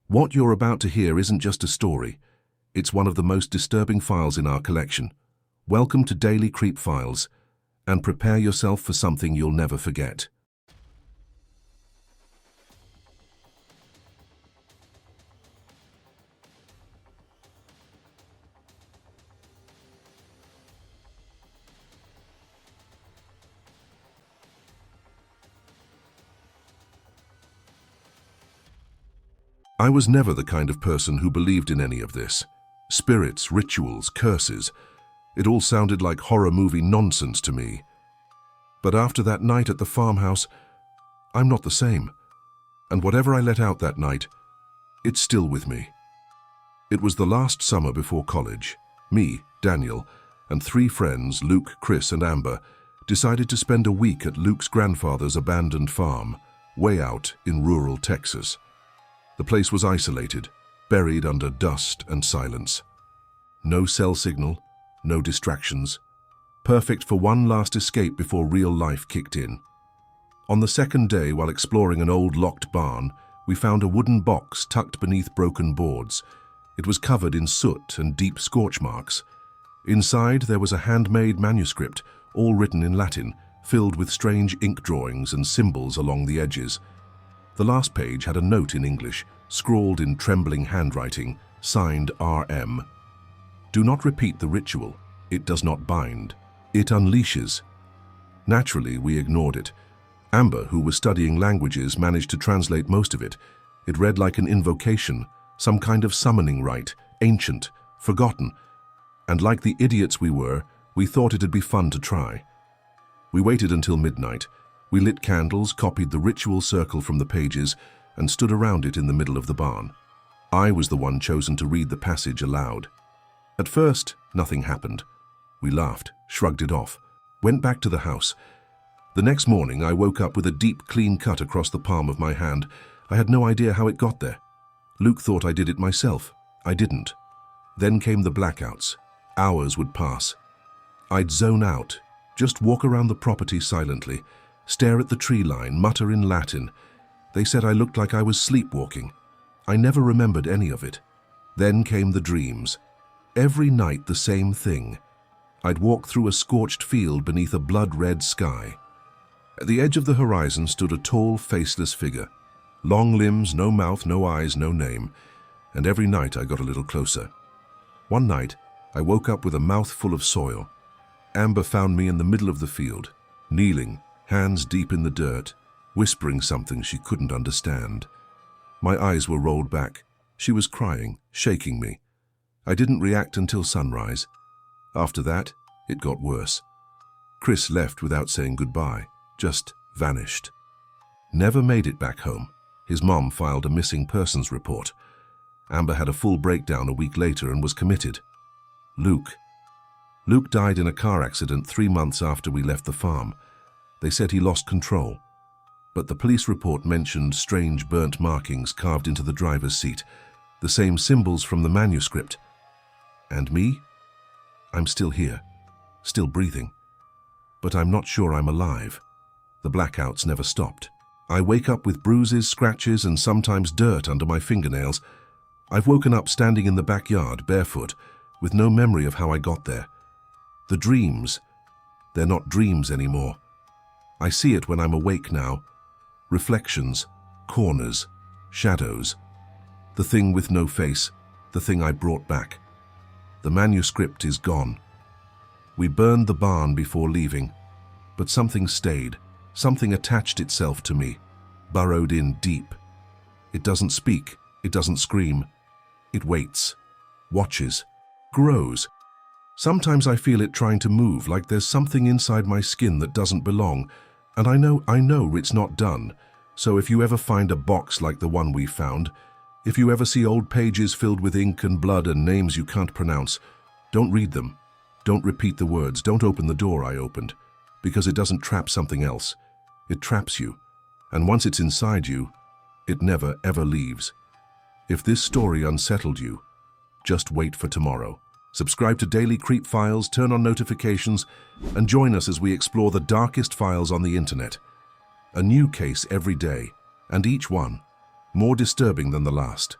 What you're about to hear isn't just a story. It's one of the most disturbing files in our collection. Welcome to Daily Creep Files, and prepare yourself for something you'll never forget. I was never the kind of person who believed in any of this. Spirits, rituals, curses. It all sounded like horror movie nonsense to me. But after that night at the farmhouse, I'm not the same. And whatever I let out that night, it's still with me. It was the last summer before college. Me, Daniel, and 3 friends, Luke, Chris, and Amber, decided to spend a week at Luke's grandfather's abandoned farm, way out in rural Texas. The place was isolated, buried under dust and silence. No cell signal, no distractions. Perfect for one last escape before real life kicked in. On the second day, while exploring an old locked barn, we found a wooden box tucked beneath broken boards. It was covered in soot and deep scorch marks. Inside, there was a handmade manuscript, all written in Latin, filled with strange ink drawings and symbols along the edges. The last page had a note in English, scrawled in trembling handwriting, signed RM. Do not repeat the ritual. It does not bind. It unleashes. Naturally, we ignored it. Amber, who was studying languages, managed to translate most of it. It read like an invocation, some kind of summoning rite, ancient, forgotten. And like the idiots we were, we thought it'd be fun to try. We waited until midnight. We lit candles, copied the ritual circle from the pages, and stood around it in the middle of the barn. I was the one chosen to read the passage aloud. At first, nothing happened. We laughed, shrugged it off, went back to the house. The next morning, I woke up with a deep, clean cut across the palm of my hand. I had no idea how it got there. Luke thought I did it myself. I didn't. Then came the blackouts. Hours would pass. I'd zone out, just walk around the property silently, stare at the tree line, mutter in Latin. They said I looked like I was sleepwalking. I never remembered any of it. Then came the dreams. Every night the same thing. I'd walk through a scorched field beneath a blood-red sky. At the edge of the horizon stood a tall, faceless figure. Long limbs, no mouth, no eyes, no name. And every night I got a little closer. One night, I woke up with a mouthful of soil. Amber found me in the middle of the field, kneeling, hands deep in the dirt, whispering something she couldn't understand. My eyes were rolled back. She was crying, shaking me. I didn't react until sunrise. After that, it got worse. Chris left without saying goodbye, just vanished. Never made it back home. His mom filed a missing persons report. Amber had a full breakdown a week later and was committed. Luke died in a car accident 3 months after we left the farm. They said he lost control. But the police report mentioned strange burnt markings carved into the driver's seat, the same symbols from the manuscript. And me? I'm still here, still breathing. But I'm not sure I'm alive. The blackouts never stopped. I wake up with bruises, scratches, and sometimes dirt under my fingernails. I've woken up standing in the backyard, barefoot, with no memory of how I got there. The dreams, they're not dreams anymore. I see it when I'm awake now. Reflections, corners, shadows. The thing with no face, the thing I brought back. The manuscript is gone. We burned the barn before leaving, but something stayed. Something attached itself to me, burrowed in deep. It doesn't speak, it doesn't scream. It waits, watches, grows. Sometimes I feel it trying to move, like there's something inside my skin that doesn't belong. And I know it's not done. So if you ever find a box like the one we found, if you ever see old pages filled with ink and blood and names you can't pronounce, don't read them. Don't repeat the words. Don't open the door I opened, because it doesn't trap something else. It traps you. And once it's inside you, it never, ever leaves. If this story unsettled you, just wait for tomorrow. Subscribe to Daily Creep Files, turn on notifications, and join us as we explore the darkest files on the internet. A new case every day, and each one more disturbing than the last.